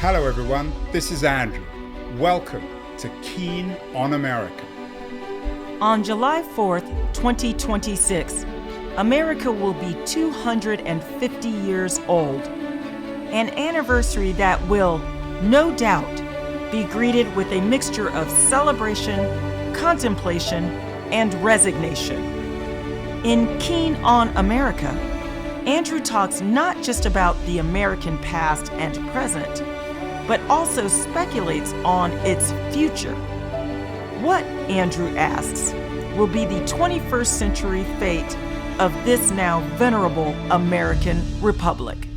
Hello everyone, this is Andrew. Welcome to Keen on America. On July 4th, 2026, America will be 250 years old. An anniversary that will, no doubt, be greeted with a mixture of celebration, contemplation, and resignation. In Keen on America, Andrew talks not just about the American past and present, but also speculates on its future. What, Andrew asks, will be the 21st century fate of this now venerable American republic?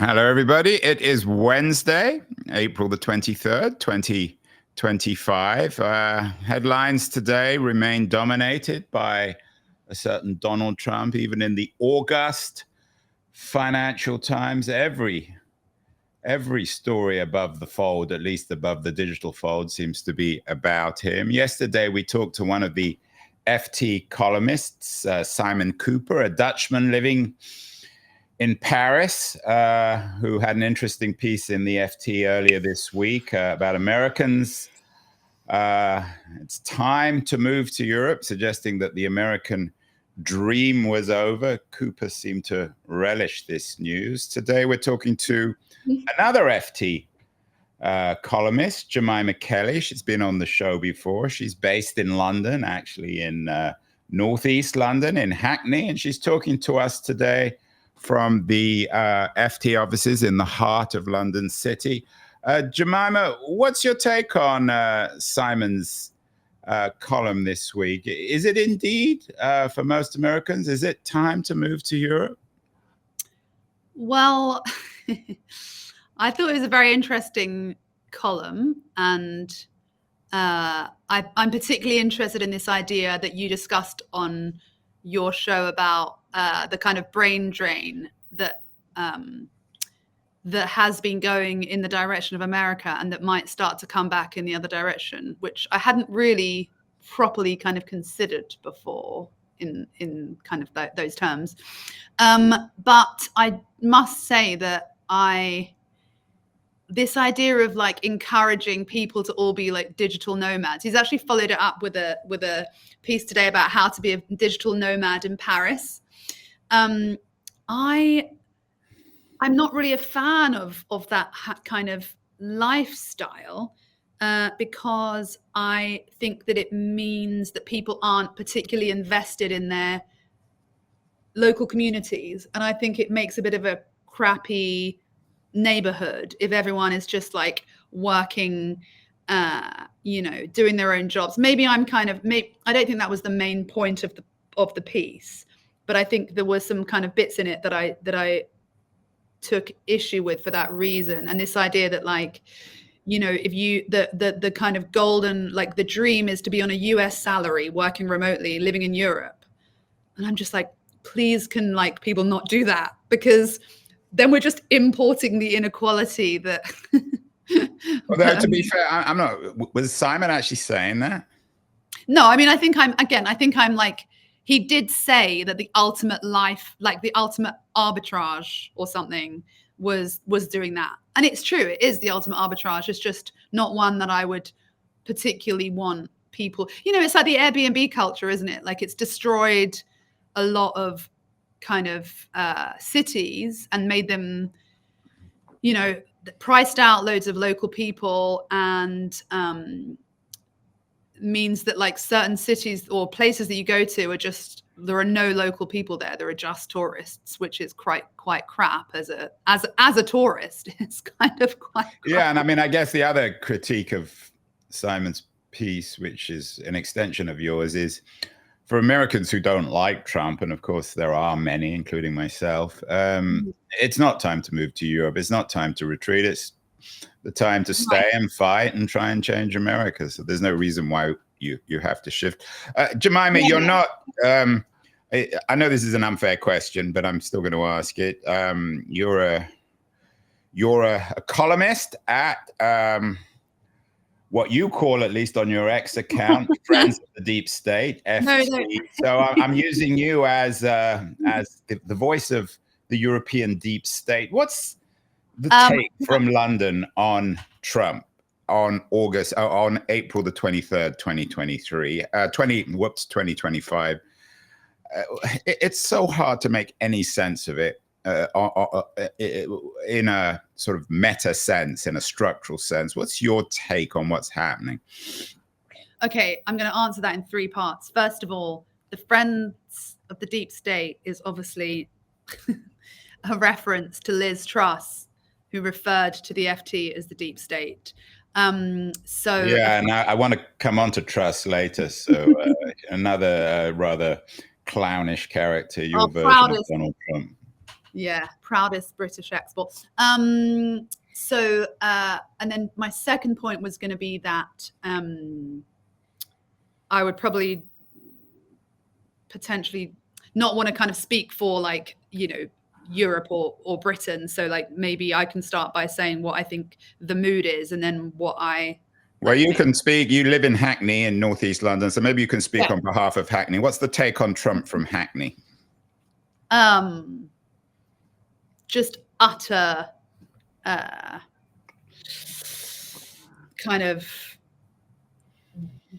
Hello everybody, it is Wednesday, April the 23rd, 2025. Headlines today remain dominated by a certain Donald Trump, even in the august Financial Times. Every story above the fold, at least above the digital fold, seems to be about him. Yesterday, we talked to one of the FT columnists, Simon Cooper, a Dutchman living in Paris, who had an interesting piece in the FT earlier this week about Americans. It's time to move to Europe, suggesting that the American dream was over. Cooper seemed to relish this news. Today, we're talking to another FT columnist, Jemima Kelly. She's been on the show before. She's based in London, actually in northeast London, in Hackney, and she's talking to us today from the FT offices in the heart of London City. Jemima, what's your take on Simon's column this week? Is it indeed, for most Americans, is it time to move to Europe? Well, I thought it was a very interesting column, and I'm particularly interested in this idea that you discussed on your show about the kind of brain drain that has been going in the direction of America and that might start to come back in the other direction, which I hadn't really properly kind of considered before in kind of those terms. But I must say that this idea of like encouraging people to all be like digital nomads, he's actually followed it up with a piece today about how to be a digital nomad in Paris. I'm not really a fan of that kind of lifestyle because I think that it means that people aren't particularly invested in their local communities. And I think it makes a bit of a crappy neighborhood if everyone is just like working, doing their own jobs. I don't think that was the main point of the piece, but I think there were some kind of bits in it that I took issue with for that reason. And this idea that like, if you the kind of golden, like the dream is to be on a US salary, working remotely, living in Europe. And I'm just like, please, can like people not do that? Because then we're just importing the inequality that Although to be fair, I'm not, was Simon actually saying that? No, I mean, I think I'm like, he did say that the ultimate life, like the ultimate arbitrage or something was doing that. And it's true, it is the ultimate arbitrage. It's just not one that I would particularly want people, it's like the Airbnb culture, isn't it? Like it's destroyed a lot of kind of cities and made them, priced out loads of local people, and means that like certain cities or places that you go to there are no local people there. There are just tourists, which is quite crap as a tourist. It's kind of quite crap. Yeah, and I mean, I guess the other critique of Simon's piece, which is an extension of yours, is for Americans who don't like Trump, and of course there are many, including myself, it's not time to move to Europe. It's not time to retreat. It's the time to stay and fight and try and change America. So there's no reason why you have to shift. Jemima, you're not, I know this is an unfair question, but I'm still going to ask it. You're a columnist at what you call, at least on your X account, Friends of the Deep State, FC. No. So I'm using you as the voice of the European deep state. What's the take from London on Trump on April the 23rd, 2023, 2025? It's so hard to make any sense of it in a sort of meta sense, in a structural sense. What's your take on what's happening? Okay, I'm going to answer that in 3 parts. First of all, the Friends of the Deep State is obviously a reference to Liz Truss, who referred to the FT as the deep state. So yeah, and I want to come on to Truss later. So another rather clownish character, your version of Donald Trump. Yeah, proudest British export. And then my second point was going to be that I would probably potentially not want to kind of speak for, like, you know, Europe or Britain. So like maybe I can start by saying what I think the mood is, and then what I... Well, you can speak. You live in Hackney in Northeast London, so maybe you can speak on behalf of Hackney. What's the take on Trump from Hackney? Just utter kind of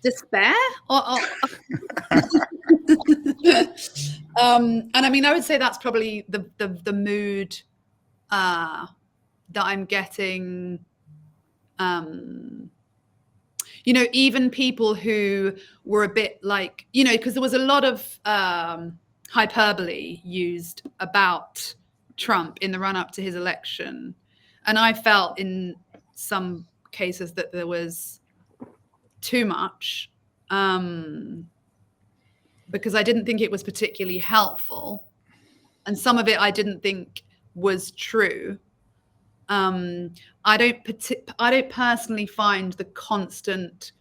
despair. And I mean, I would say that's probably the mood that I'm getting. You know, even people who were a bit like, you know, because there was a lot of hyperbole used about Trump in the run-up to his election. And I felt in some cases that there was too much, because I didn't think it was particularly helpful. And some of it I didn't think was true. I don't personally find the constant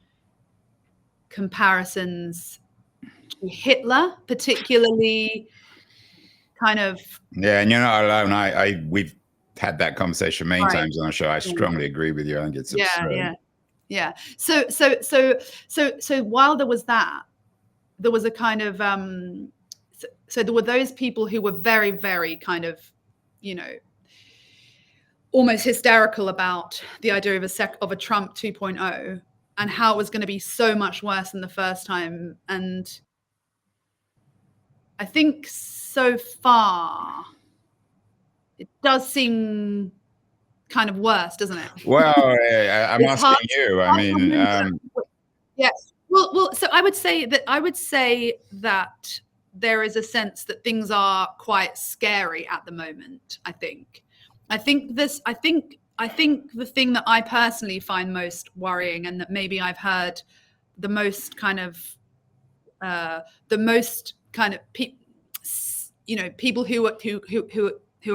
comparisons to Hitler particularly kind of... Yeah, and you're not alone. We've had that conversation many times on the show. I strongly agree with you. I think it's absurd. Yeah. So while there was that, there was a kind of so there were those people who were very, very kind of, you know, almost hysterical about the idea of a Trump 2.0 and how it was going to be so much worse than the first time. And I think so far it does seem kind of worse, doesn't it? Well, I'm asking you. I mean, yes. Well. So I would say that there is a sense that things are quite scary at the moment. I think the thing that I personally find most worrying, and that maybe I've heard the most kind of people who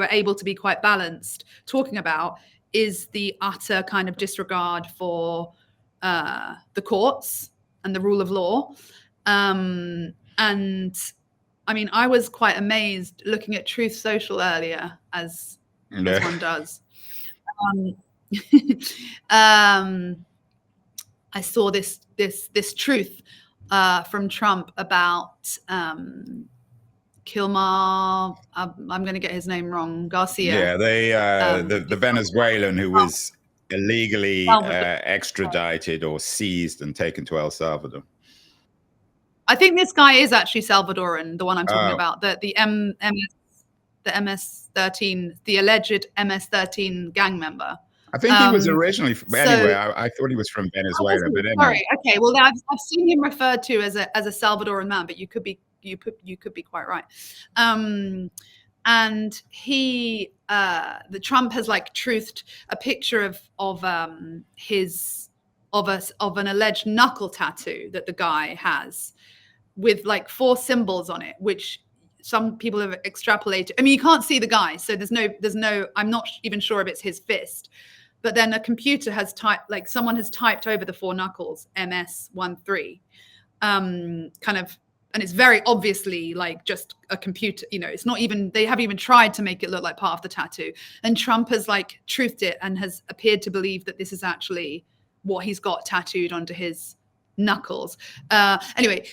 are able to be quite balanced talking about, is the utter kind of disregard for the courts and the rule of law. And I mean, I was quite amazed looking at Truth Social earlier, as one does. I saw this truth from Trump about Kilmar. I'm going to get his name wrong. Garcia. Yeah, the Venezuelan who was illegally extradited or seized and taken to El Salvador. I think this guy is actually Salvadoran, the one I'm talking about. The MS-13, the alleged MS-13 gang member. I think he was originally anyway. I thought he was from Venezuela, but anyway. Sorry. Okay. Well, I've seen him referred to as a Salvadoran man, but you could be quite right. And he, the Trump has like truthed a picture of an alleged knuckle tattoo that the guy has, with like 4 symbols on it, which some people have extrapolated. I mean, you can't see the guy, so there's no. I'm not even sure if it's his fist. But then a computer has typed, like someone has typed over the 4 knuckles, MS-13, kind of, and it's very obviously like just a computer, you know, it's not even, they haven't even tried to make it look like part of the tattoo. And Trump has like truthed it and has appeared to believe that this is actually what he's got tattooed onto his knuckles. Anyway,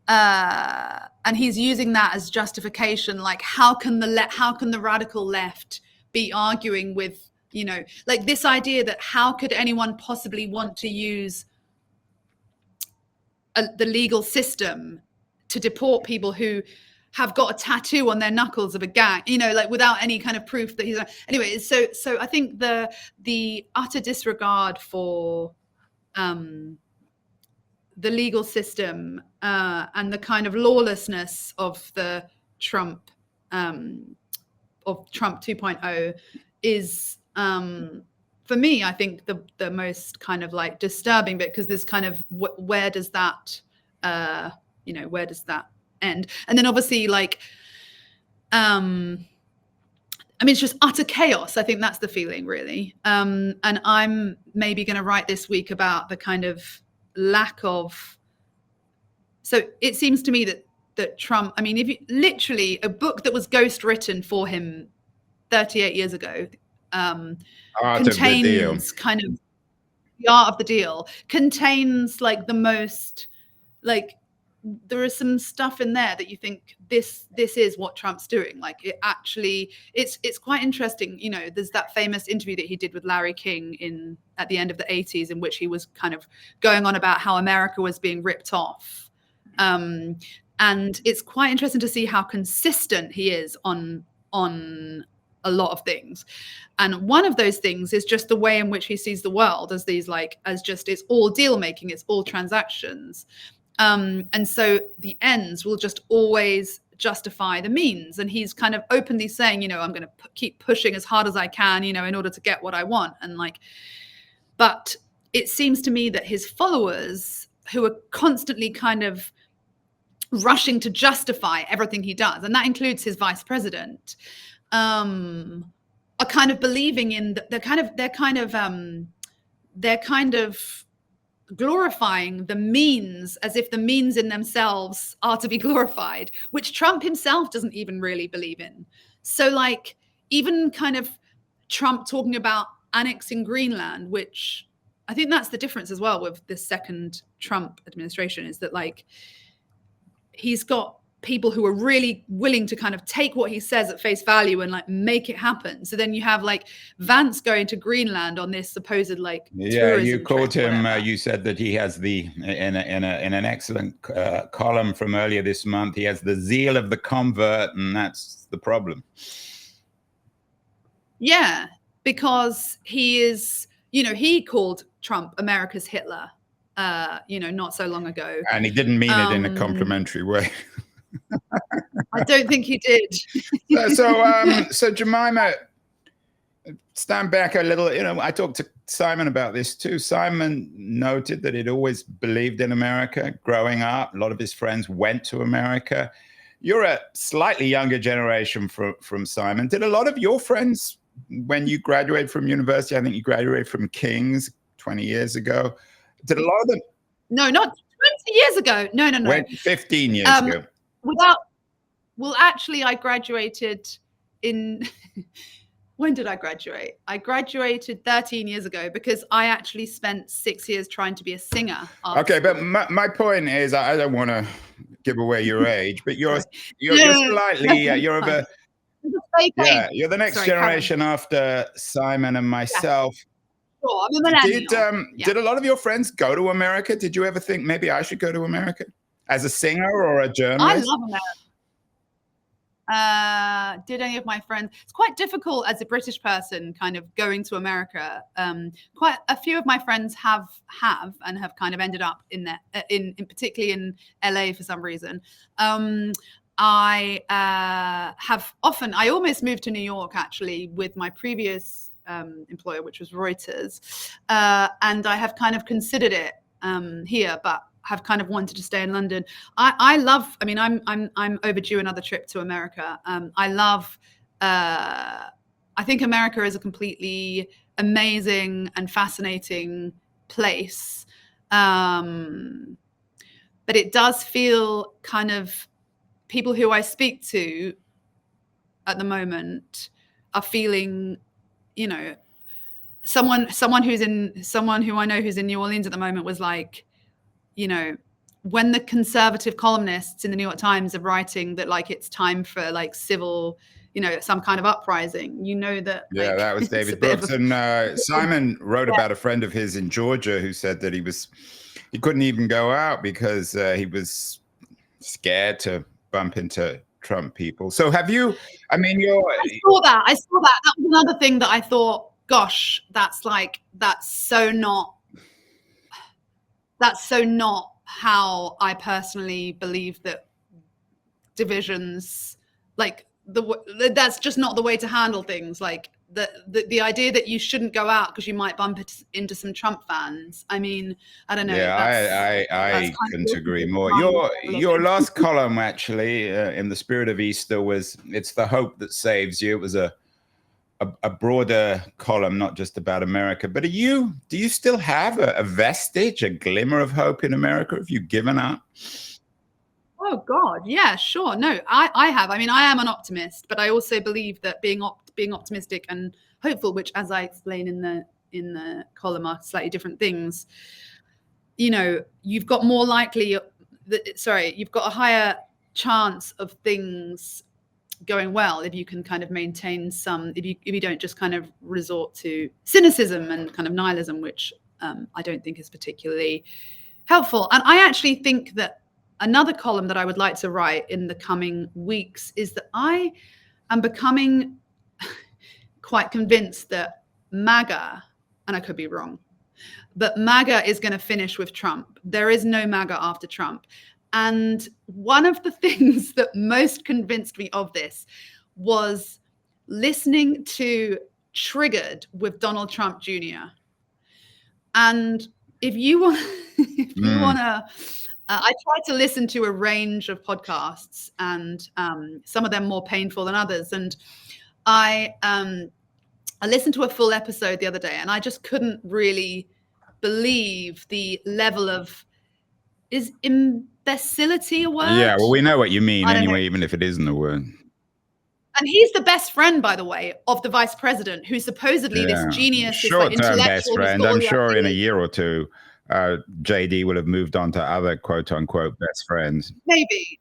and he's using that as justification. Like, how can the radical left be arguing with, you know, like this idea that how could anyone possibly want to use the legal system to deport people who have got a tattoo on their knuckles of a gang, you know, like without any kind of proof that he's anyway. So I think the utter disregard for the legal system and the kind of lawlessness of the Trump 2.0 is for me, I think the most kind of like disturbing bit, because there's kind of where does that where does that end? And then obviously like I mean, it's just utter chaos. I think that's the feeling, really. And I'm maybe going to write this week about the kind of lack of. So it seems to me that Trump, I mean, if you literally a book that was ghost written for him 38 years ago contains kind of the art of the deal, contains like the most, like, there is some stuff in there that you think this is what Trump's doing. Like, it actually, it's quite interesting. You know, there's that famous interview that he did with Larry King at the end of the 80s, in which he was kind of going on about how America was being ripped off. And it's quite interesting to see how consistent he is on a lot of things. And one of those things is just the way in which he sees the world as just it's all deal making, it's all transactions. And so the ends will just always justify the means. And he's kind of openly saying, you know, I'm going to keep pushing as hard as I can, you know, in order to get what I want. And like, but it seems to me that his followers, who are constantly kind of rushing to justify everything he does, and that includes his vice president, are kind of believing in they're kind of glorifying the means as if the means in themselves are to be glorified, which Trump himself doesn't even really believe in. So like, even kind of Trump talking about annexing Greenland, which I think that's the difference as well with the second Trump administration, is that like, he's got people who are really willing to kind of take what he says at face value and like make it happen. So then you have like Vance going to Greenland on this supposed like tourism you called trip, him. whatever. You said that he has in an excellent column from earlier this month. He has the zeal of the convert, and that's the problem. Yeah, because he is, you know, he called Trump America's Hitler, not so long ago, and he didn't mean it in a complimentary way. I don't think he did. So Jemima, stand back a little. You know, I talked to Simon about this too. Simon noted that he'd always believed in America growing up. A lot of his friends went to America. You're a slightly younger generation from Simon. Did a lot of your friends, when you graduated from university, I think you graduated from King's 20 years ago, did a lot of them? No, not 20 years ago. No. 15 years ago. Actually, I graduated in. When did I graduate? I graduated 13 years ago, because I actually spent 6 years trying to be a singer. Okay, but my point is, I don't want to give away your age, but you're slightly you're the next generation after Simon and myself. Sure, I'm a millennial. Did a lot of your friends go to America? Did you ever think maybe I should go to America as a singer or a journalist? I love America. Did any of my friends? It's quite difficult as a British person kind of going to America. Quite a few of my friends have kind of ended up in there, in particularly in LA for some reason. I almost moved to New York actually with my previous employer, which was Reuters, and I have kind of considered it here, but have kind of wanted to stay in London. I'm overdue another trip to America. I think America is a completely amazing and fascinating place, but it does feel kind of, people who I speak to at the moment are feeling, you know, someone who I know who's in New Orleans at the moment was like, you know, when the conservative columnists in the New York Times are writing that like it's time for like civil, you know, some kind of uprising, you know that. Yeah, like, that was David Brooks. And Simon wrote about a friend of his in Georgia who said that he couldn't even go out because he was scared to bump into Trump people. So have you, I mean, I saw that. That was another thing that I thought, gosh, that's so not how I personally believe that divisions, like that's just not the way to handle things. Like the idea that you shouldn't go out because you might bump into some Trump fans. I mean, I don't know. Yeah, I couldn't agree more. Your last column, actually, in the spirit of Easter, was "It's the hope that saves you." It was a broader column, not just about America. But do you still have a vestige, a glimmer of hope in America? Have you given up? Oh God, yeah, sure. No, I have. I mean, I am an optimist, but I also believe that being optimistic and hopeful, which, as I explain in the column, are slightly different things. You know, you've got you've got a higher chance of things going well if you can kind of maintain if you don't just kind of resort to cynicism and kind of nihilism, which I don't think is particularly helpful. And I actually think that another column that I would like to write in the coming weeks is that I am becoming quite convinced that MAGA, and I could be wrong, but MAGA is going to finish with Trump. There is no MAGA after Trump. And one of the things that most convinced me of this was listening to Triggered with Donald Trump Jr. And if you want to, I try to listen to a range of podcasts, and some of them more painful than others. And I listened to a full episode the other day, and I just couldn't really believe the level of imbecility a word? Yeah, well, we know what you mean anyway, even if it isn't a word. And he's the best friend, by the way, of the vice president, who's supposedly this genius, short-term this like, best friend. I'm sure in a year or two, JD will have moved on to other quote-unquote best friends. Maybe,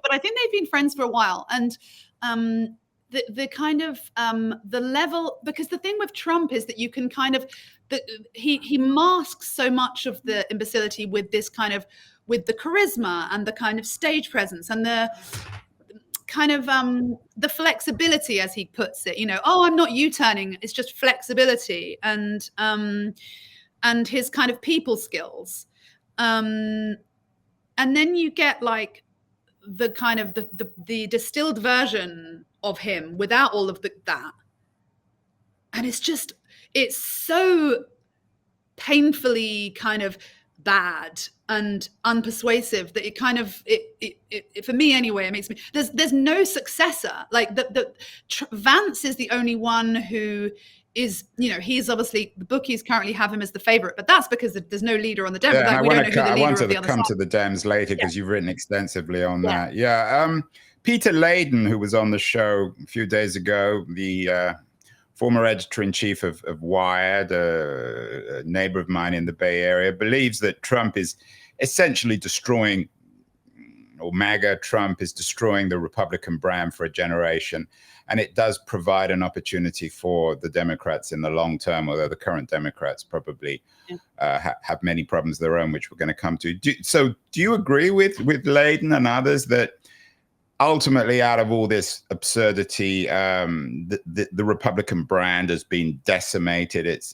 but I think they've been friends for a while. And the kind of the level, because the thing with Trump is that you can kind of he masks so much of the imbecility with this kind of with the charisma and the kind of stage presence and the kind of the flexibility, as he puts it, you know, oh, I'm not U-turning, it's just flexibility, and his kind of people skills, and then you get like the kind of the distilled version of him without all of that, and it's so painfully kind of bad and unpersuasive that it kind of it for me anyway, it makes me there's no successor. Like Vance is the only one who is, you know, he's obviously, the bookies currently have him as the favorite, but that's because there's no leader on the Dems. Yeah, like, I want to come to the Dems later because you've written extensively on that. Yeah. Peter Layden, who was on the show a few days ago, the former editor-in-chief of Wired, a neighbor of mine in the Bay Area, believes that Trump is essentially destroying, or MAGA Trump is destroying the Republican brand for a generation. And it does provide an opportunity for the Democrats in the long term, although the current Democrats probably have many problems of their own, which we're going to come to. Do you agree with Layden and others that ultimately, out of all this absurdity, the Republican brand has been decimated?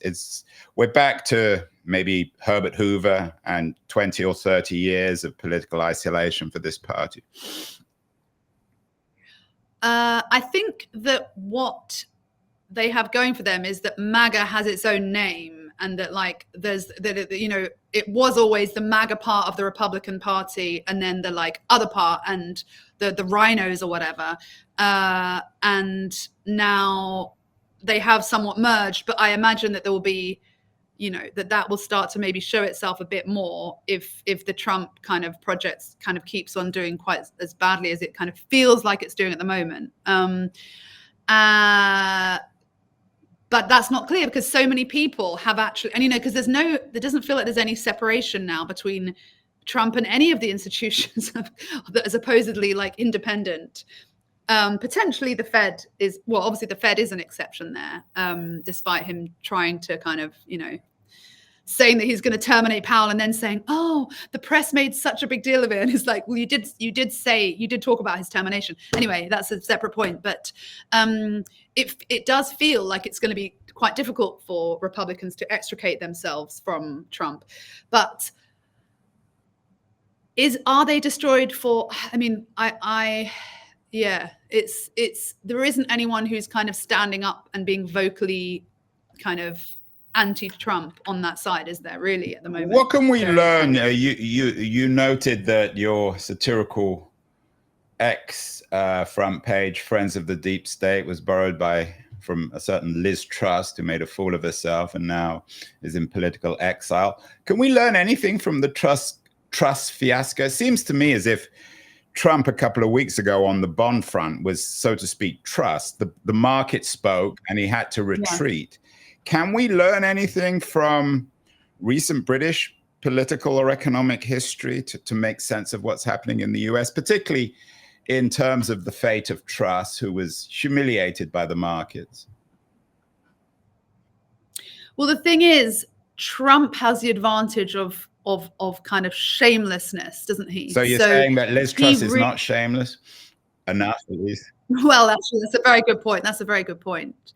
We're back to maybe Herbert Hoover and 20 or 30 years of political isolation for this party? I think that what they have going for them is that MAGA has its own name, and that like it was always the MAGA part of the Republican Party, and then the like other part and the rhinos or whatever, and now they have somewhat merged. But I imagine that there will be, that will start to maybe show itself a bit more if the Trump kind of project kind of keeps on doing quite as badly as it kind of feels like it's doing at the moment. But that's not clear because so many people have actually, and because there doesn't feel like there's any separation now between Trump and any of the institutions that are supposedly like independent. Potentially the Fed is, well, obviously the Fed is an exception there, despite him trying to kind of, saying that he's going to terminate Powell and then saying, oh, the press made such a big deal of it. And it's like, well, you did talk about his termination. Anyway, that's a separate point. But it does feel like it's going to be quite difficult for Republicans to extricate themselves from Trump. But are they destroyed for, there isn't anyone who's kind of standing up and being vocally kind of anti-Trump on that side, is there really at the moment? What can we learn? You noted that your satirical X front page, Friends of the Deep State, was borrowed from a certain Liz Truss, who made a fool of herself and now is in political exile. Can we learn anything from the Truss fiasco? It seems to me as if Trump a couple of weeks ago on the bond front was, so to speak, Truss. The market spoke and he had to retreat. Yeah. Can we learn anything from recent British political or economic history to make sense of what's happening in the US, particularly in terms of the fate of Truss, who was humiliated by the markets? Well, the thing is, Trump has the advantage of kind of shamelessness, doesn't he? So you're saying that Liz Truss is not shameless enough, at least? Well, actually, that's a very good point.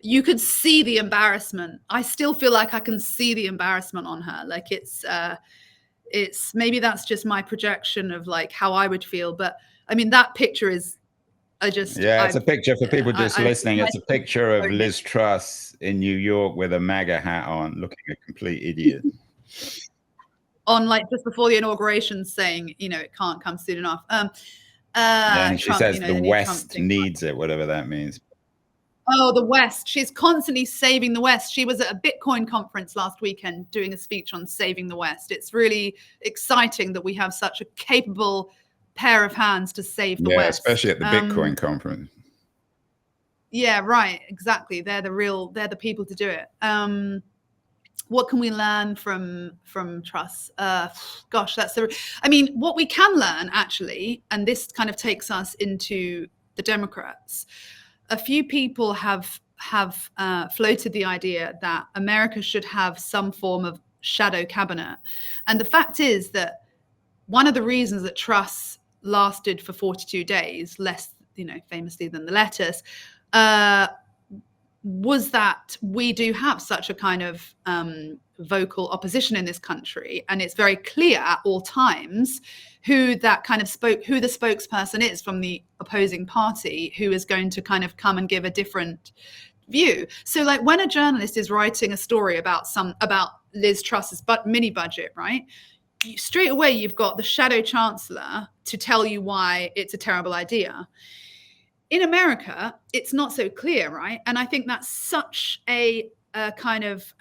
You could see the embarrassment. I still feel like I can see the embarrassment on her. Like it's maybe that's just my projection of like how I would feel. But I mean, that picture is, it's a picture for people just listening. It's a picture of Liz Truss in New York with a MAGA hat on, looking a complete idiot. On like just before the inauguration, saying, it can't come soon enough. And she says the West needs it, whatever that means. Oh, the West. She's constantly saving the West. She was at a Bitcoin conference last weekend doing a speech on saving the West. It's really exciting that we have such a capable pair of hands to save the West. Especially at the Bitcoin conference. Yeah, right. Exactly. They're the people to do it. What can we learn from Truss? What we can learn actually, and this kind of takes us into the Democrats. A few people have floated the idea that America should have some form of shadow cabinet. And the fact is that one of the reasons that Truss lasted for 42 days, less, famously than the lettuce, was that we do have such a kind of vocal opposition in this country. And it's very clear at all times who the spokesperson is from the opposing party, who is going to kind of come and give a different view. So like when a journalist is writing a story about Liz Truss's mini budget, right? Straight away, you've got the shadow chancellor to tell you why it's a terrible idea. In America, it's not so clear, right? And I think that's such a kind of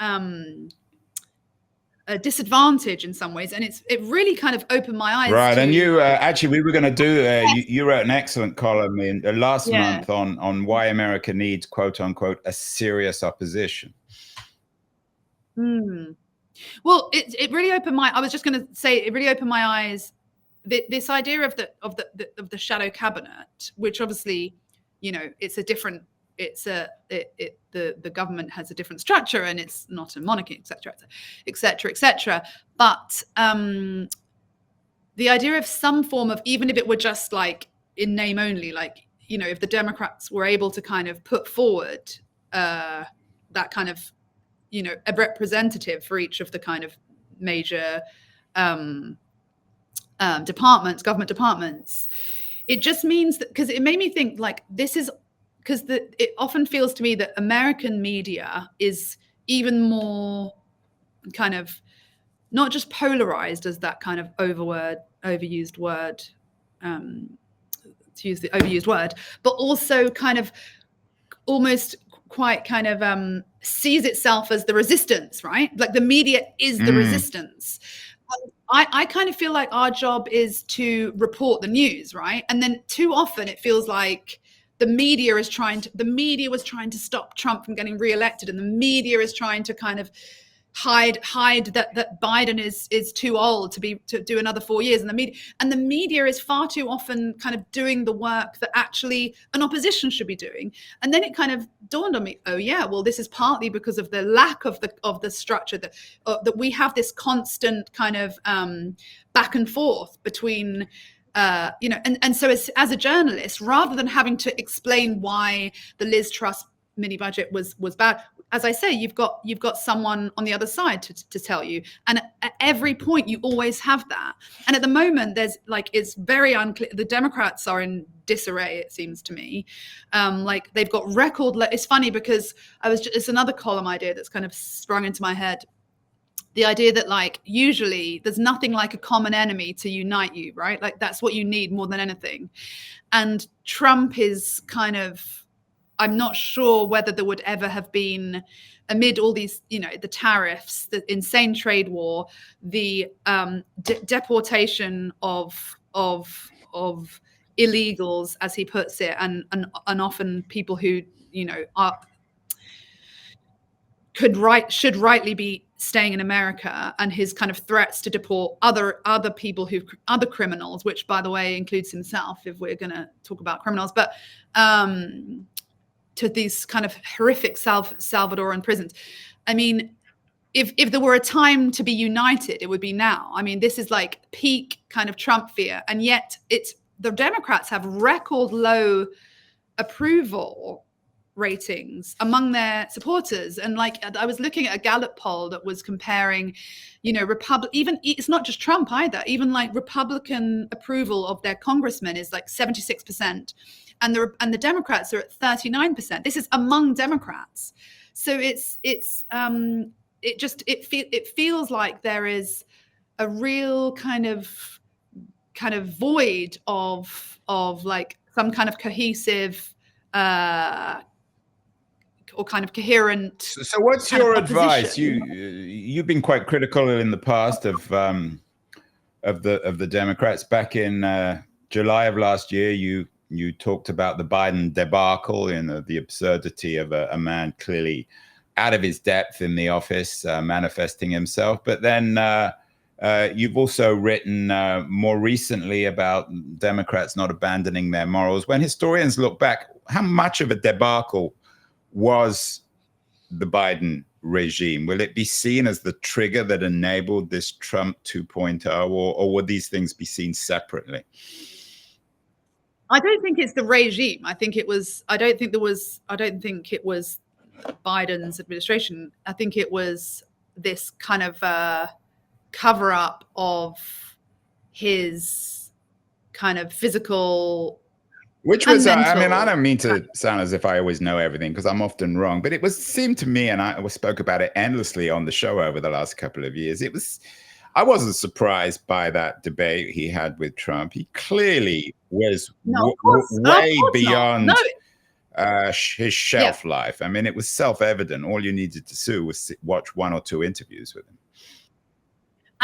a disadvantage in some ways, and it really kind of opened my eyes. Right, and you actually, we were going to do. You wrote an excellent column in last month on why America needs, quote unquote, a serious opposition. Well, it really opened my. I was just going to say it really opened my eyes. This idea of the shadow cabinet, which obviously, it's a different. The government has a different structure and it's not a monarchy, etc., etc., etc. But the idea of some form of, even if it were just like in name only, like, if the Democrats were able to kind of put forward that kind of, a representative for each of the kind of major departments, government departments, it just means that, because it made me think like this is, because it often feels to me that American media is even more kind of not just polarized as that kind of overused word, to use the overused word, but also kind of almost quite kind of sees itself as the resistance, right? Like the media is the resistance. I kind of feel like our job is to report the news, right? And then too often it feels like the media was trying to stop Trump from getting reelected, and the media is trying to kind of hide that Biden is too old to do another 4 years, and the media is far too often kind of doing the work that actually an opposition should be doing. And then it kind of dawned on me, oh yeah, well, this is partly because of the lack of the structure, that we have this constant kind of back and forth between and so as a journalist, rather than having to explain why the Liz Truss mini budget was bad, as I say, you've got someone on the other side to tell you, and at every point you always have that. And at the moment, it's very unclear. The Democrats are in disarray, it seems to me. They've got it's funny because it's another column idea that's kind of sprung into my head. The idea that usually there's nothing like a common enemy to unite you, right? Like that's what you need more than anything. And Trump is kind of, I'm not sure whether there would ever have been, amid all these, the tariffs, the insane trade war, the deportation of illegals, as he puts it, and often people who should rightly be staying in America, and his kind of threats to deport other people other criminals, which by the way includes himself, if we're going to talk about criminals, but to these kind of horrific Salvadoran prisons. I mean, if there were a time to be united, it would be now. I mean, this is like peak kind of Trump fear, and yet the Democrats have record low approval ratings among their supporters. And I was looking at a Gallup poll that was comparing, even it's not just Trump either, even Republican approval of their congressmen is 76%. And the Democrats are at 39%. This is among Democrats. So it feels like there is a real kind of void of some kind of cohesive or kind of coherent. So what's your advice? You've been quite critical in the past of the Democrats. Back in July of last year, you talked about the Biden debacle and the absurdity of a man clearly out of his depth in the office, manifesting himself. But then you've also written more recently about Democrats not abandoning their morals. When historians look back, how much of a debacle was the Biden regime? Will it be seen as the trigger that enabled this Trump 2.0, or would these things be seen separately? I don't think it's the regime. I don't think it was Biden's administration. I think it was this kind of cover up of his kind of physical. Which was, I mean, I don't mean to sound as if I always know everything, because I'm often wrong, but it seemed to me, and I spoke about it endlessly on the show over the last couple of years. I wasn't surprised by that debate he had with Trump. He clearly was way beyond his shelf life. I mean, it was self-evident. All you needed to do was watch one or two interviews with him.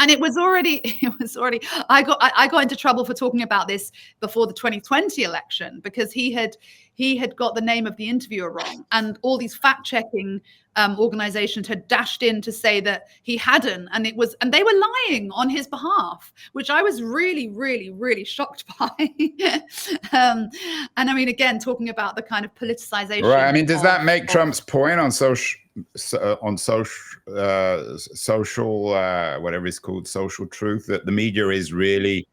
And it was already, I got into trouble for talking about this before the 2020 election, because he had got the name of the interviewer wrong, and all these fact-checking organizations had dashed in to say that he hadn't, and they were lying on his behalf, which I was really, really, really shocked by. And I mean, again, talking about the kind of politicization. Right. I mean, does that make Trump's point on social, whatever it's called, social truth, that the media is really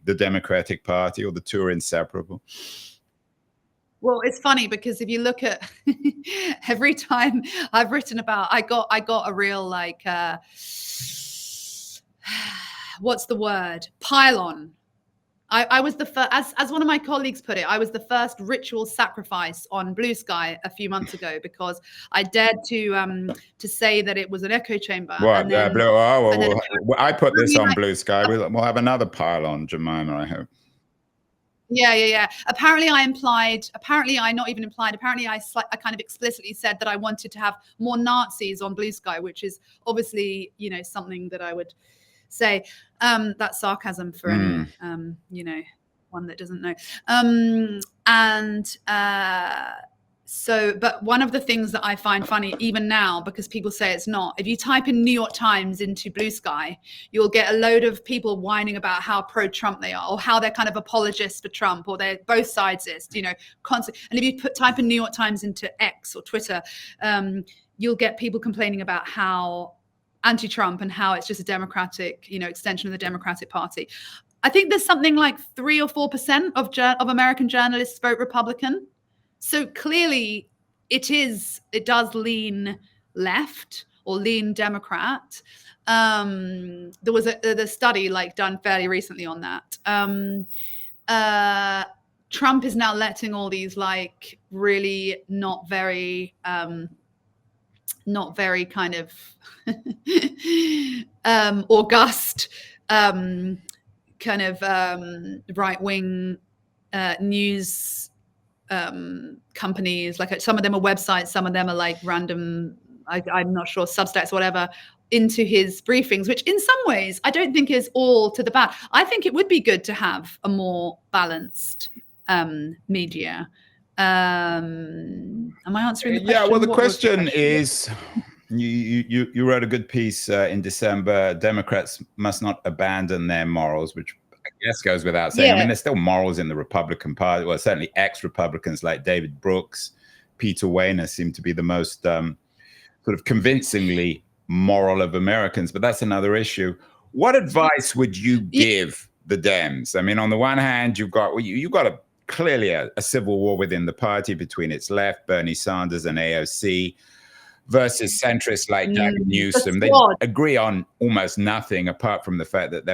the Democratic Party, or the two are inseparable? Well, it's funny because if you look at every time I've written about, I got a real what's the word? Pylon. I was the first, as one of my colleagues put it, I was the first ritual sacrifice on Blue Sky a few months ago, because I dared to say that it was an echo chamber. What? I put this on Blue Sky. We'll have another pylon, Jemima, I hope. Yeah. Apparently I not even implied, apparently I kind of explicitly said that I wanted to have more Nazis on Blue Sky, which is obviously, something that I would say. That's sarcasm for any, one that doesn't know. But one of the things that I find funny, even now, because people say it's not, if you type in New York Times into Blue Sky, you'll get a load of people whining about how pro-Trump they are, or how they're kind of apologists for Trump, or they're both sidesist, constant. And if you type in New York Times into X or Twitter, you'll get people complaining about how anti-Trump and how it's just a Democratic, extension of the Democratic Party. I think there's something like 3 or 4% of American journalists vote Republican. So clearly it does lean left or lean Democrat. There was a study done fairly recently on that. Trump is now letting all these really not very kind of august kind of right-wing news companies, some of them are websites, some of them are random, I'm not sure, Substacks, whatever, into his briefings, which in some ways I don't think is all to the bad. I think it would be good to have a more balanced media. Am I answering the question? Yeah, well, the question is, you wrote a good piece in December, Democrats must not abandon their morals, which I guess goes without saying. Yeah. I mean, there's still morals in the Republican Party. Well, certainly ex-Republicans like David Brooks, Peter Wehner seem to be the most sort of convincingly moral of Americans, but that's another issue. What advice would you give the Dems? I mean, on the one hand, you've got clearly a civil war within the party between its left, Bernie Sanders and AOC, versus centrists like Gavin Newsom. They agree on almost nothing apart from the fact that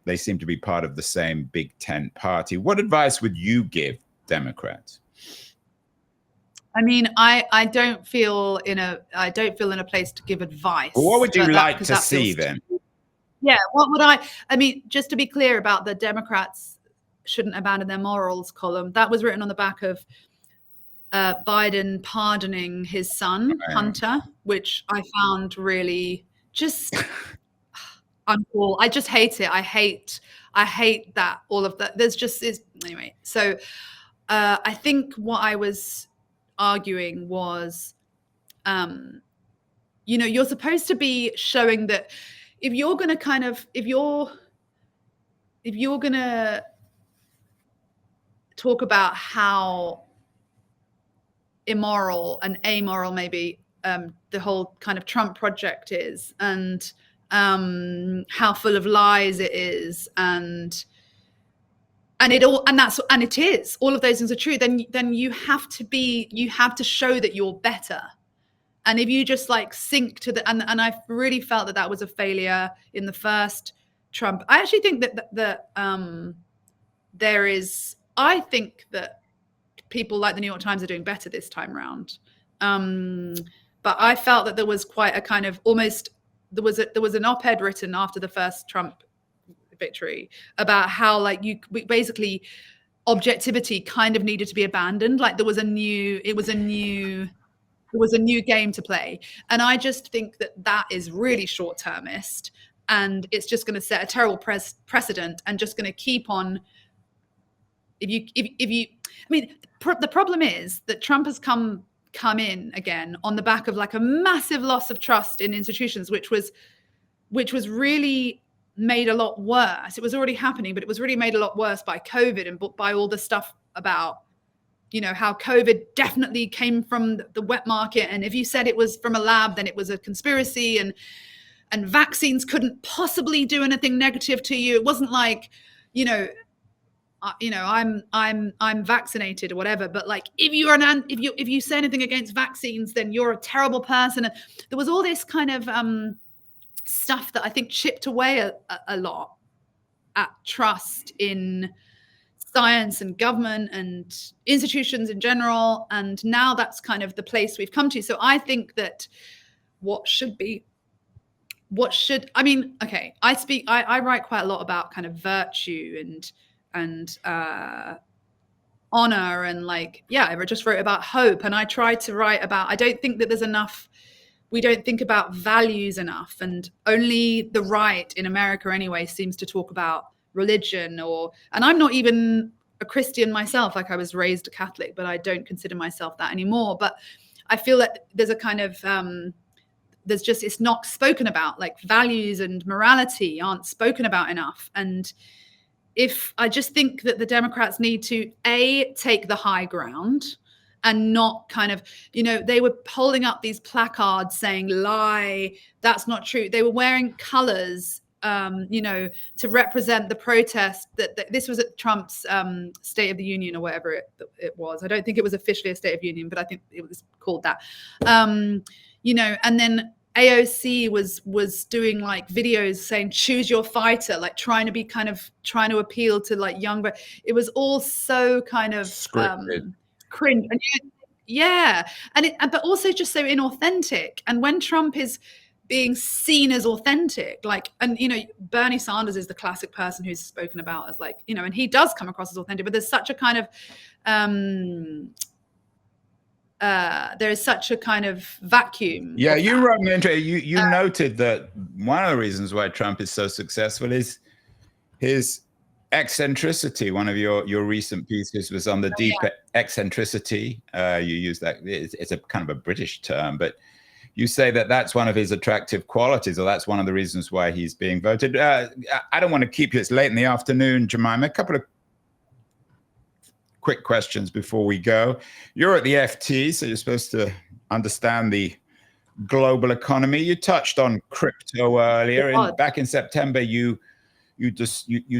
they seem to be part of the same big tent party. What advice would you give Democrats? I mean, I don't feel in a place to give advice. Well, what would you like to see then? Yeah, what would I mean, just to be clear about the Democrats shouldn't abandon their morals column, that was written on the back of Biden pardoning his son, Hunter, which I found really just uncool. I just hate it. I hate that, all of that. There's just anyway. So I think what I was arguing was, you're supposed to be showing that if you're going to talk about how immoral and amoral maybe the whole kind of Trump project is, and how full of lies it is, and it is, all of those things are true, then you have to show that you're better. And if you just sink to and I really felt that was a failure in the first Trump. I actually think that I think that people like the New York Times are doing better this time around. But I felt that there was quite a kind of there was an op-ed written after the first Trump victory about how basically objectivity kind of needed to be abandoned. It was a new game to play. And I just think that is really short-termist, and it's just going to set a terrible precedent and just going to keep on. The problem is that Trump has come in again on the back of a massive loss of trust in institutions, which was really made a lot worse. It was already happening, but it was really made a lot worse by COVID and by all the stuff about, how COVID definitely came from the wet market. And if you said it was from a lab, then it was a conspiracy, and vaccines couldn't possibly do anything negative to you. It wasn't I'm vaccinated or whatever, but if you say anything against vaccines, then you're a terrible person. And there was all this kind of stuff that I think chipped away a lot at trust in science and government and institutions in general. And now that's kind of the place we've come to. So I think that I write quite a lot about kind of virtue and honor, and I just wrote about hope, and I tried to write about, I don't think that there's enough, we don't think about values enough, and only the right in America anyway seems to talk about religion, and I'm not even a Christian myself. Like, I was raised a Catholic, but I don't consider myself that anymore. But I feel that there's a kind of it's not spoken about. Like, values and morality aren't spoken about enough. And if I just think that the Democrats need to take the high ground and not kind of, they were holding up these placards saying lie, that's not true. They were wearing colors, to represent the protest that this was at Trump's State of the Union or whatever it was. I don't think it was officially a State of Union, but I think it was called that. And then AOC was doing like videos saying choose your fighter, like trying to appeal to like younger. It was all so kind of cringe. And but also just so inauthentic. And when Trump is being seen as authentic, like, and Bernie Sanders is the classic person who's spoken about as like, and he does come across as authentic, but there's such a kind of there is such a kind of vacuum. Yeah, you wrote me into it. You noted that one of the reasons why Trump is so successful is his eccentricity. One of your recent pieces was on the deep eccentricity. You use that. It's a kind of a British term, but you say that that's one of his attractive qualities, or that's one of the reasons why he's being voted. I don't want to keep you. It's late in the afternoon, Jemima. A couple of quick questions before we go. You're at the FT, so you're supposed to understand the global economy. You touched on crypto earlier. Back in September, you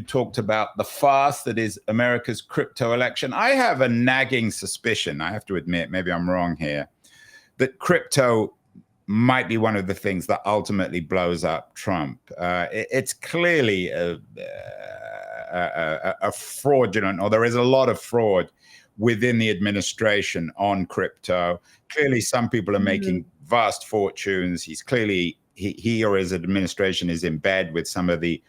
talked about the farce that is America's crypto election. I have a nagging suspicion, I have to admit, maybe I'm wrong here, that crypto might be one of the things that ultimately blows up Trump. It's clearly a fraudulent, or there is a lot of fraud within the administration on crypto. Clearly, some people are making vast fortunes. He or his administration is in bed with some of the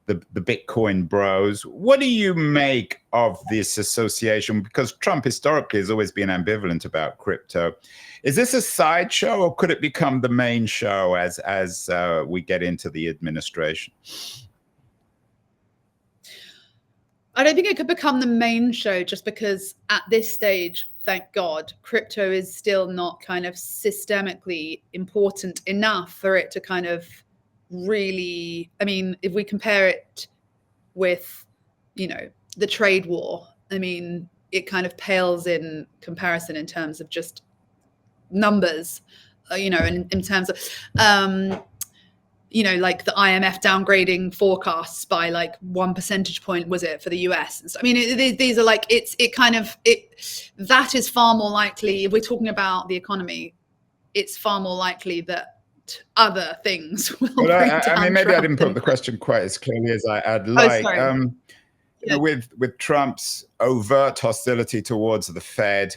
Bitcoin bros. What do you make of this association? Because Trump historically has always been ambivalent about crypto. Is this a sideshow, or could it become the main show as we get into the administration? I don't think it could become the main show, just because at this stage, thank God, crypto is still not kind of systemically important enough for it to kind of really, I mean, if we compare it with, the trade war, I mean, it kind of pales in comparison in terms of just numbers, in terms of, like the IMF downgrading forecasts by like 1 percentage point, was it, for the US? And so, I mean, these are like, that is far more likely, if we're talking about the economy, it's far more likely that other things will bring down I mean, maybe Trump. I didn't put the question quite as clearly as I'd like. With Trump's overt hostility towards the Fed,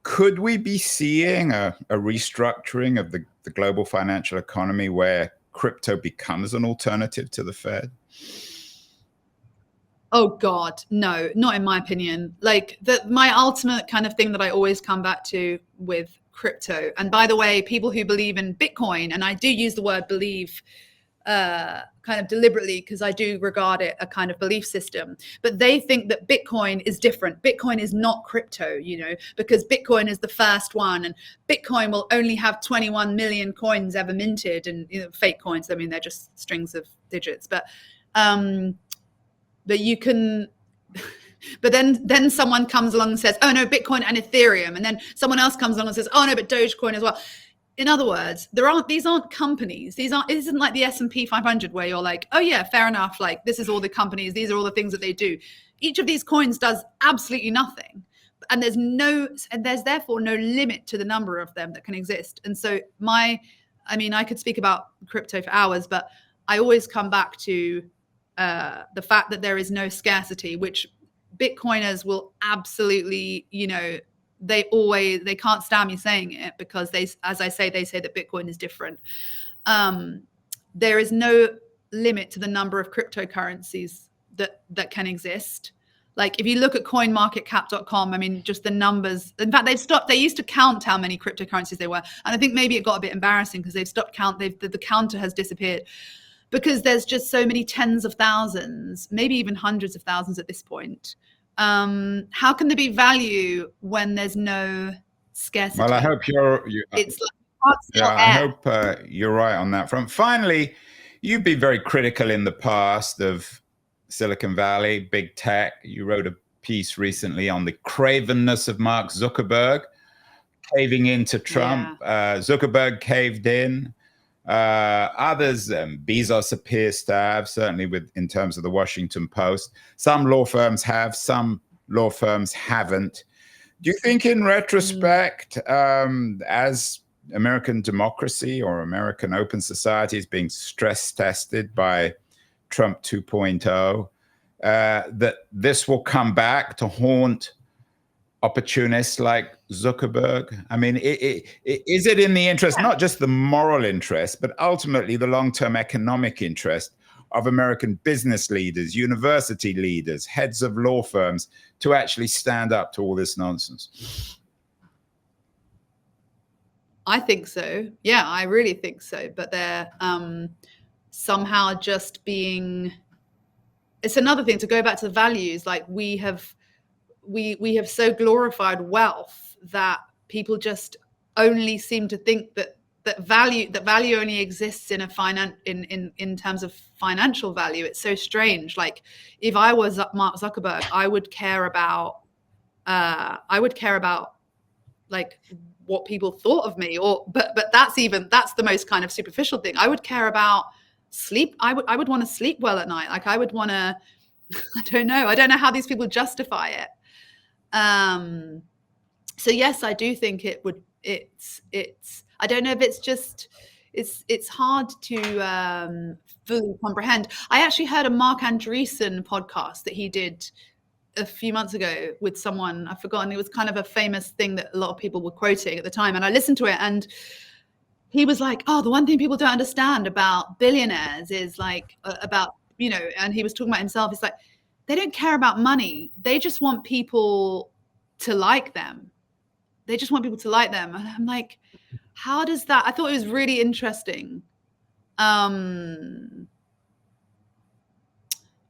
could we be seeing a restructuring of the global financial economy where crypto becomes an alternative to the Fed? Oh God, no, not in my opinion. Like, my ultimate kind of thing that I always come back to with crypto, and by the way, people who believe in Bitcoin, and I do use the word believe kind of deliberately, because I do regard it a kind of belief system, but they think that Bitcoin is different. Bitcoin is not crypto, because Bitcoin is the first one, and Bitcoin will only have 21 million coins ever minted, and fake coins. I mean, they're just strings of digits, but you can. But then someone comes along and says, oh no, Bitcoin and Ethereum, and then someone else comes along and says, oh no, but Dogecoin as well. In other words, these aren't companies. It isn't like the S&P 500 where you're like, oh yeah, fair enough. Like, this is all the companies. These are all the things that they do. Each of these coins does absolutely nothing. And there's therefore no limit to the number of them that can exist. And so I could speak about crypto for hours, but I always come back to the fact that there is no scarcity, which Bitcoiners will absolutely, they can't stand me saying it, because they say that Bitcoin is different. There is no limit to the number of cryptocurrencies that can exist. Like, if you look at coinmarketcap.com, I mean, just the numbers. In fact, they used to count how many cryptocurrencies there were. And I think maybe it got a bit embarrassing because they've stopped the counter has disappeared, because there's just so many tens of thousands, maybe even hundreds of thousands at this point, How can there be value when there's no scarcity? Well, I hope it's like hard to sell I air. hope you're right on that front. Finally, you've been very critical in the past of Silicon Valley, big tech. You wrote a piece recently on the cravenness of Mark Zuckerberg caving into Trump. Zuckerberg caved in. Others, Bezos appears to have, certainly in terms of the Washington Post. Some law firms have, some law firms haven't. Do you think in retrospect, as American democracy or American open society is being stress tested by Trump 2.0, that this will come back to haunt opportunists like Zuckerberg? I mean, is it in the interest, not just the moral interest, but ultimately the long-term economic interest of American business leaders, university leaders, heads of law firms to actually stand up to all this nonsense? I think so. Yeah, I really think so. But they're somehow just being. It's another thing to go back to the values. Like we have so glorified wealth that people just only seem to think that value only exists in in terms of financial value. It's so strange. Like if I was Mark Zuckerberg, I would care about like what people thought of me, but that's the most kind of superficial thing. I would care about sleep. I would want to sleep well at night. Like I would want to, I don't know how these people justify it. So yes, I do think it's I don't know if it's just it's hard to fully comprehend. I actually heard a Mark Andreessen podcast that he did a few months ago with someone, I've forgotten. It was kind of a famous thing that a lot of people were quoting at the time, and I listened to it, and he was like, oh, the one thing people don't understand about billionaires is like about, and he was talking about himself. It's like they don't care about money. They just want people to like them. They just want people to like them. And I'm like, how does that? I thought it was really interesting.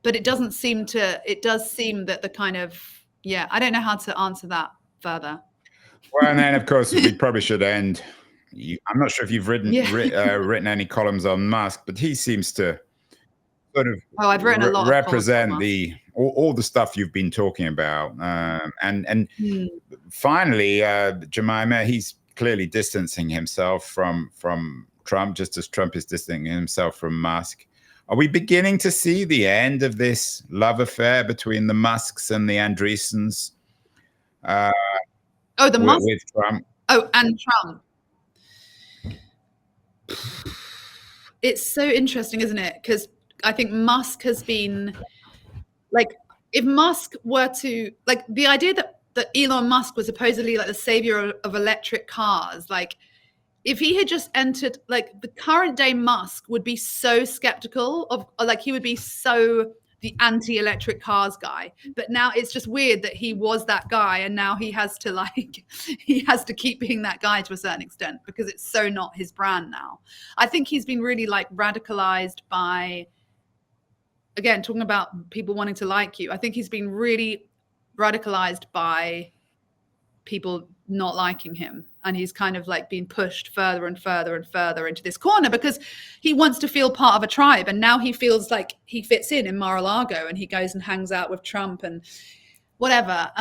But it does seem that the kind of, I don't know how to answer that further. Well, and then of course we probably should end. I'm not sure if you've written any columns on Musk, but he seems to sort of I've written a lot represent all the stuff you've been talking about. And finally, Jemima, he's clearly distancing himself from Trump, just as Trump is distancing himself from Musk. Are we beginning to see the end of this love affair between the Musks and the Andreessens? Musk with Trump. And Trump. It's so interesting, isn't it? Because I think Musk has been like, if Musk were to, like, the idea that Elon Musk was supposedly like the savior of electric cars, like if he had just entered, like the current day Musk would be so skeptical of, like he would be so the anti-electric cars guy. But now it's just weird that he was that guy, and now he has to keep being that guy to a certain extent because it's so not his brand now. I think he's been really like radicalized by, again, talking about people wanting to like you. I think he's been really radicalized by people not liking him, and he's kind of like being pushed further and further and further into this corner because he wants to feel part of a tribe, and now he feels like he fits in Mar-a-Lago, and he goes and hangs out with Trump and whatever.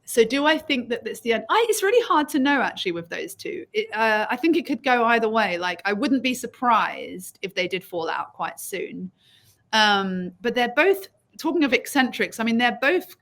So do I think that that's the end? It's really hard to know actually with those two. I think it could go either way. Like I wouldn't be surprised if they did fall out quite soon. But they're both, talking of eccentrics, I mean, they're both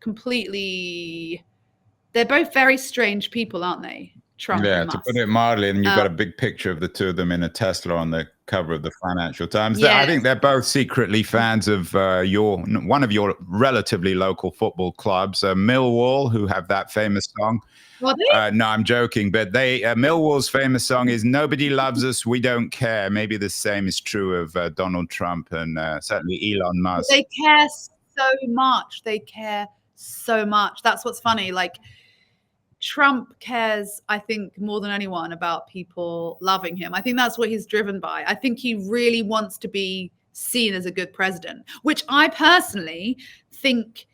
very strange people, aren't they? Trump and Musk. To put it mildly, and you've got a big picture of the two of them in a Tesla on the cover of the Financial Times. Yes. I think they're both secretly fans of one of your relatively local football clubs, Millwall, who have that famous song. No, I'm joking, but Millwall's famous song is "Nobody Loves Us, We Don't Care." Maybe the same is true of Donald Trump and certainly Elon Musk. They care so much. That's what's funny. Like, Trump cares, I think, more than anyone about people loving him. I think that's what he's driven by. I think he really wants to be seen as a good president, which I personally think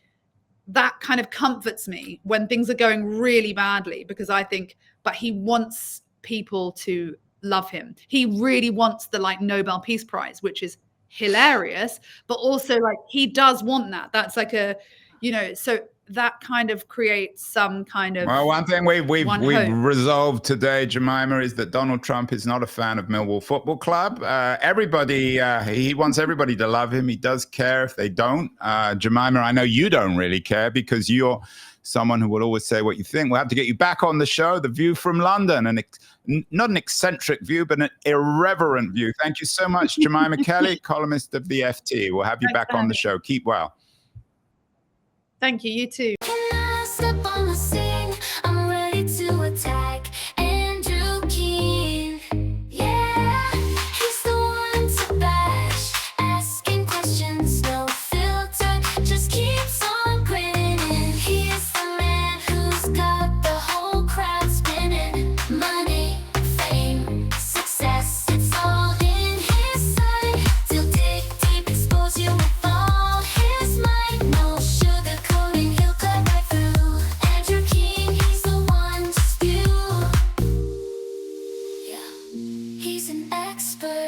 that kind of comforts me when things are going really badly, because I think, but he wants people to love him. He really wants the like Nobel Peace Prize, which is hilarious, but also like he does want that. That's like a, you know, so that kind of creates some kind of well, one thing we've hope. resolved today, Jemima, is that Donald Trump is not a fan of Millwall Football Club. Everybody, he wants everybody to love him. He does care if they don't. Jemima, I know you don't really care because you're someone who will always say what you think. We'll have to get you back on the show, The View from London, and not an eccentric view, but an irreverent view. Thank you so much, Jemima Kelly, columnist of the FT. We'll have you back on the show. Keep well. Thank you. You too. Step on the scene, I'm ready to attack. Andrew Keane, yeah, he's the one to bash. Asking questions, no filter, just keeps on grinning. He is the man who's got the whole crowd spinning. Money, fame, success, it's all in his sight. He'll dig deep, expose you with all his might. No sugarcoating, he'll cut right through. Andrew King, he's the one to spew. Yeah, he's an expert.